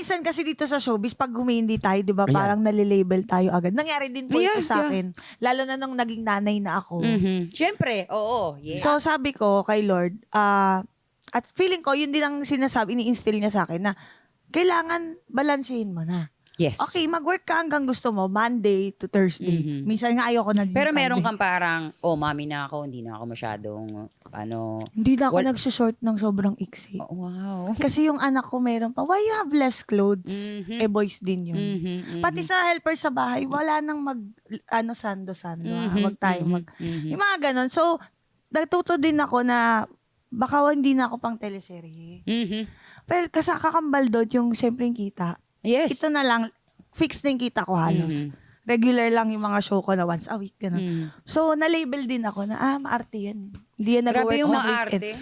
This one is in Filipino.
minsan kasi dito sa showbiz, pag humindi tayo, di ba, Ayan. parang nalilabel tayo agad. Nangyari din po ito Yeah, sa akin. Lalo na nung naging nanay na ako. Siyempre, oo. Yeah. So, sabi ko kay Lord, at feeling ko, yun din ang sinasabi, ini-instill niya sa akin na kailangan balansehin mo na. Yes. Okay, mag-work ka hanggang gusto mo, Monday to Thursday. Minsan nga ayoko na din Pero meron Friday. kang parang, mami na ako, hindi na ako masyadong, Hindi na ako nagsushort ng sobrang iksi. wow. Kasi yung anak ko meron pa, why you have less clothes? Mhm. Boys din yun. Pati sa helper sa bahay, wala nang sando-sando. Wag tayo yung mga ganon. So, natuto din ako na baka hindi na ako pang teleserye. Pero kasi kakambal doon yung siyempre yung kita. Yes. Ito na lang, fixed na yung kita ko halos. Regular lang yung mga show ko na once a week. Ganun. So, na-label din ako na, maarte yan. Hindi yan Grabe nag-work yung na maarte. weekend.